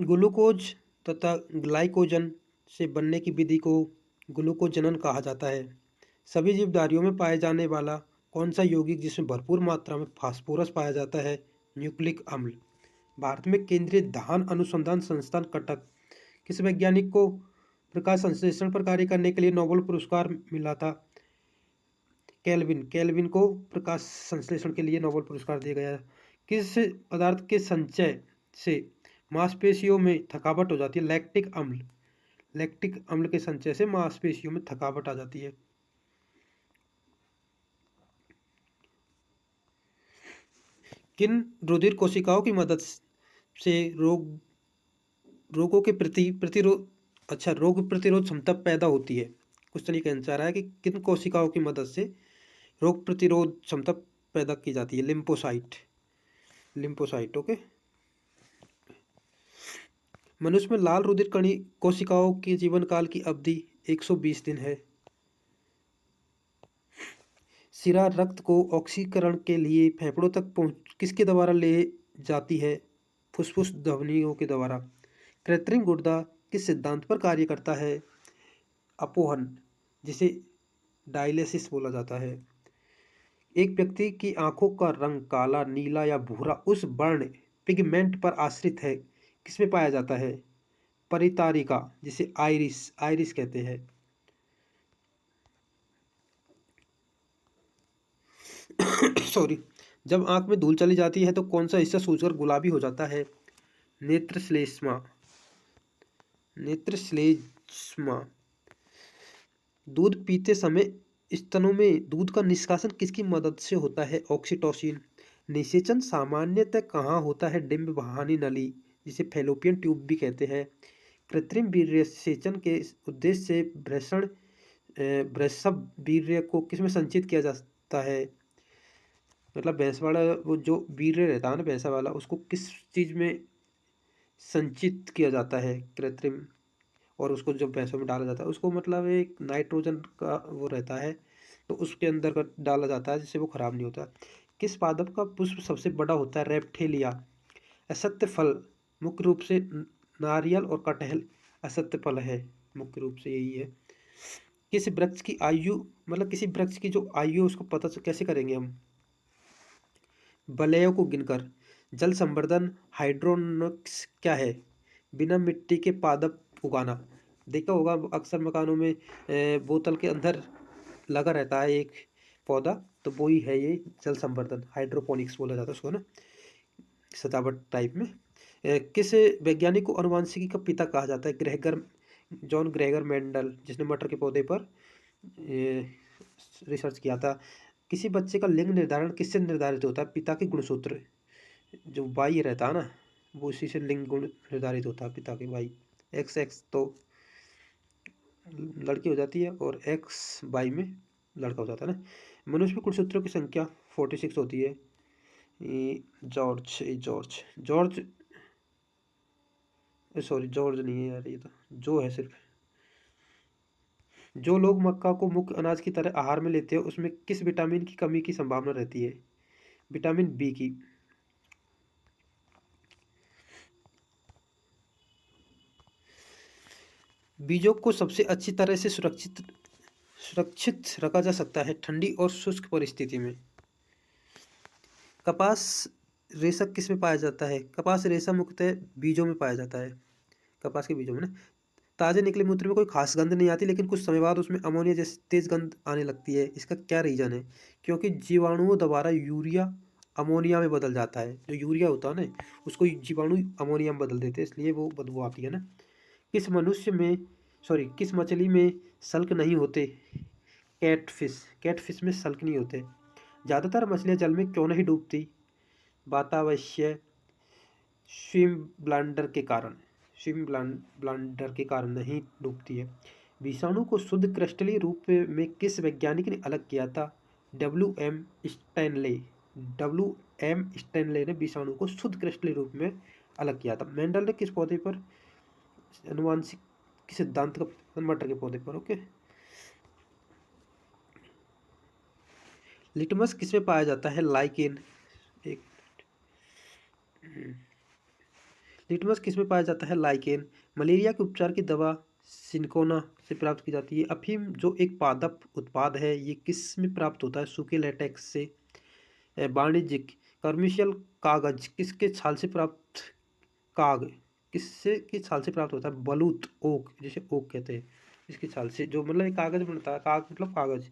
Glucose तथा glycogen से बनने की विधि को ग्लूकोजनन कहा जाता है। सभी जीवधारियों में पाए जाने वाला कौन सा यौगिक जिसमें भरपूर मात्रा में फास्फोरस पाया जाता है? न्यूक्लिक अम्ल। भारत में केंद्रीय धान अनुसंधान संस्थान कटक किस वैज्ञानिक को प्रकाश संश्लेषण पर कार्य करने के लिए नोबेल पुरस्कार मिला था? केल्विन को प्रकाश संश्लेषण के लिए नोबेल पुरस्कार दिया गया। किस पदार्थ के संचय से मांसपेशियों में थकावट हो जाती है? लैक्टिक अम्ल के संचय से मांसपेशियों में थकावट आ जाती है। किन रुधिर कोशिकाओं की मदद से रोग प्रतिरोध क्षमता पैदा होती है? कुछ तरीके अनुसार है कि किन कोशिकाओं की मदद से रोग प्रतिरोध क्षमता पैदा की जाती है? लिम्फोसाइट। ओके। मनुष्य में लाल रुधिर कणी कोशिकाओं के जीवन काल की अवधि 120 दिन है। सिरा रक्त को ऑक्सीकरण के लिए फेफड़ों तक किसके द्वारा ले जाती है? फुसफुस धमनियों के द्वारा। कृत्रिम गुर्दा किस सिद्धांत पर कार्य करता है? अपोहन, जिसे डायलिसिस बोला जाता है। एक व्यक्ति की आंखों का रंग काला, नीला या भूरा उस वर्ण पिगमेंट पर आश्रित है किसमें पाया जाता है? परितारिका, जिसे आइरिस कहते हैं। सॉरी। जब आंख में धूल चली जाती है तो कौन सा हिस्सा सूजकर गुलाबी हो जाता है? नेत्रश्लेष्मा। दूध पीते समय स्तनों में दूध का निष्कासन किसकी मदद से होता है? ऑक्सीटोसिन। निषेचन सामान्यतः कहाँ होता है? डिंब वाहिनी नली, जिसे फैलोपियन ट्यूब भी कहते हैं। कृत्रिम वीर्यसेचन के उद्देश्य से वृषभ वीर्य को किसमें संचित किया जाता है? मतलब भैंस वाला वो जो वीर्य रहता है ना भैंसा वाला, उसको किस चीज़ में संचित किया जाता है? कृत्रिम। और उसको जब भैंसों में डाला जाता है उसको मतलब एक नाइट्रोजन का वो रहता है, तो उसके अंदर का डाला जाता है जिससे वो खराब नहीं होता। किस पादप का पुष्प सबसे बड़ा होता है? रेप्टेलिया। असत्य फल मुख्य रूप से नारियल और कटहल असत्य फल है, मुख्य रूप से यही है। किस वृक्ष की आयु मतलब किसी वृक्ष की जो आयु उसको पता कैसे करेंगे हम? वलयों को गिनकर। जल संवर्धन हाइड्रोनिक्स क्या है? बिना मिट्टी के पादप उगाना। देखा होगा अक्सर मकानों में बोतल के अंदर लगा रहता है एक पौधा, तो वो ही है ये जल संवर्धन, हाइड्रोपोनिक्स बोला जाता है उसको ना, सजावट टाइप में। किस वैज्ञानिक को अनुवांशिकी का पिता कहा जाता है? जॉन ग्रेगर मेंडल, जिसने मटर के पौधे पर रिसर्च किया था। किसी बच्चे का लिंग निर्धारण किससे निर्धारित होता है? पिता के गुणसूत्र, जो वाई रहता है ना, वो उसी से लिंग गुण निर्धारित होता है, पिता के वाई। एक्स तो लड़की हो जाती है और एक्स वाई में लड़का हो जाता है ना। मनुष्य में गुणसूत्रों की संख्या 46 होती है। जॉर्ज सॉरी, जॉर्ज नहीं है यार, ये तो जो है सिर्फ। जो लोग मक्का को मुख्य अनाज की तरह आहार में लेते हैं उसमें किस विटामिन की कमी की संभावना रहती है? विटामिन बी की। बीजों को सबसे अच्छी तरह से सुरक्षित रखा जा सकता है ठंडी और शुष्क परिस्थिति में। कपास रेशा किस में पाया जाता है? कपास रेशा मुख्यतः बीजों में पाया जाता है, कपास के बीजों में ना। ताजे निकले मूत्र में कोई खास गंध नहीं आती, लेकिन कुछ समय बाद उसमें अमोनिया जैसी तेज गंध आने लगती है। इसका क्या रीजन है? क्योंकि जीवाणुओं द्वारा यूरिया अमोनिया में बदल जाता है। जो यूरिया होता है ना, उसको जीवाणु अमोनिया में बदल देते हैं, इसलिए वो बदबू आती है ना। किस मछली में सल्क नहीं होते? कैटफिश में सल्क नहीं होते। ज़्यादातर मछलियाँ जल में क्यों नहीं डूबती? वातावश्य स्विम ब्लाडर के कारण नहीं डूबती है। विषाणु को शुद्ध क्रिस्टलीय रूप में किस वैज्ञानिक ने अलग किया था? डब्ल्यू एम स्टैनले ने विषाणु को शुद्ध क्रिस्टलीय रूप में अलग किया था। मेंडल ने किस पौधे पर अनुवांशिक सिद्धांत का? मटर के पौधे पर। ओके। लिटमस किसमें पाया जाता है? लाइकेन। एक लिटमस किस में पाया जाता है? लाइकेन। मलेरिया के उपचार की दवा सिनकोना से प्राप्त की जाती है। अफीम जो एक पादप उत्पाद है, ये किस में प्राप्त होता है? सूखे लेटेक्स से। वाणिज्यिक कमर्शियल कागज किसके छाल से प्राप्त? काग किससे की छाल से प्राप्त होता है? बलूत, ओक, जिसे ओक कहते हैं, इसकी छाल से जो मतलब एक कागज बनता है, काग मतलब कागज,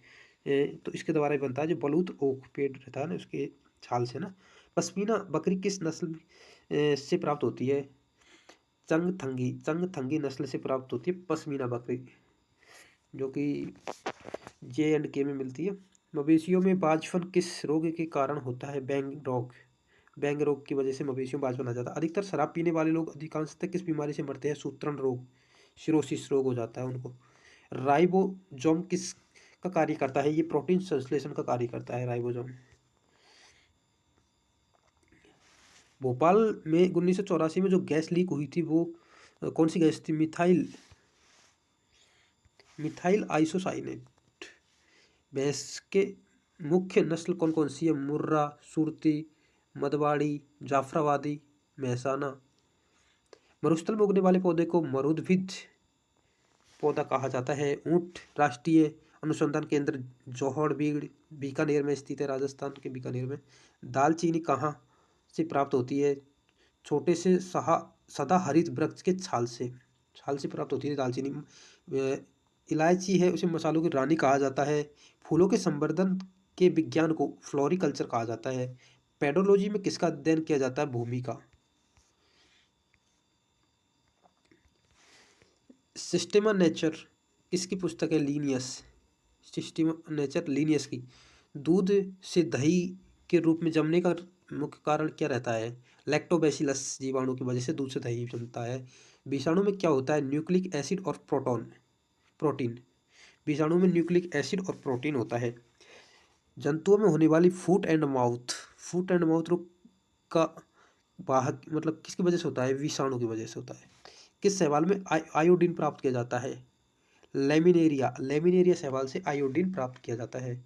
तो इसके द्वारा ही बनता है। जो बलूत ओक पेड़ रहता है ना, उसके छाल से ना। पश्मीना बकरी किस नस्ल से प्राप्त होती है? चंगथंगी नस्ल से प्राप्त होती है पश्मीना बकरी, जो कि J&K में मिलती है। मवेशियों में बाजपन किस रोग के कारण होता है? बैंग रोग की वजह से मवेशियों में बाजपन आ जाता है। अधिकतर शराब पीने वाले लोग अधिकांशतः किस बीमारी से मरते हैं? सूत्रण रोग, सिरोसिस रोग हो जाता है उनको। राइबोसोम किस का कार्य करता है? ये प्रोटीन संश्लेषण का कार्य करता है राइबोसोम। भोपाल में 1984 में जो गैस लीक हुई थी, वो कौन सी गैस थी? Methyl isocyanate. भैंस के मुख्य नस्ल कौन कौन सी है? मुर्रा, सुरती, मदवाड़ी, जाफराबादी, महसाना। मरुस्थल में उगने वाले पौधे को मरुद्भिद पौधा कहा जाता है। ऊंट राष्ट्रीय अनुसंधान केंद्र जोहड़बीड़ बीकानेर में स्थित है, राजस्थान के बीकानेर में। दालचीनी कहाँ से प्राप्त होती है? छोटे से सदाहरित वृक्ष के छाल से प्राप्त होती है दालचीनी। इलायची है, उसे मसालों की रानी कहा जाता है। फूलों के संवर्धन के विज्ञान को फ्लोरिकल्चर कहा जाता है। पेडोलॉजी में किसका अध्ययन किया जाता है? भूमि का। सिस्टेमा नेचर किसकी पुस्तक है? लीनियस। सिस्टेमा नेचर लीनियस की। दूध से दही के रूप में जमने का मुख्य कारण क्या रहता है? लैक्टोबैसिलस जीवाणु की वजह से दूध से दही जमता है। विषाणु में क्या होता है? न्यूक्लिक एसिड और प्रोटीन। विषाणु में न्यूक्लिक एसिड और प्रोटीन होता है। जंतुओं में होने वाली फुट एंड माउथ रोग का वाहक मतलब किसकी वजह से होता है? विषाणु की वजह से होता है। किस शैवाल में आयोडीन प्राप्त किया जाता है? लेमिनेरिया शैवाल से आयोडीन प्राप्त किया जाता है।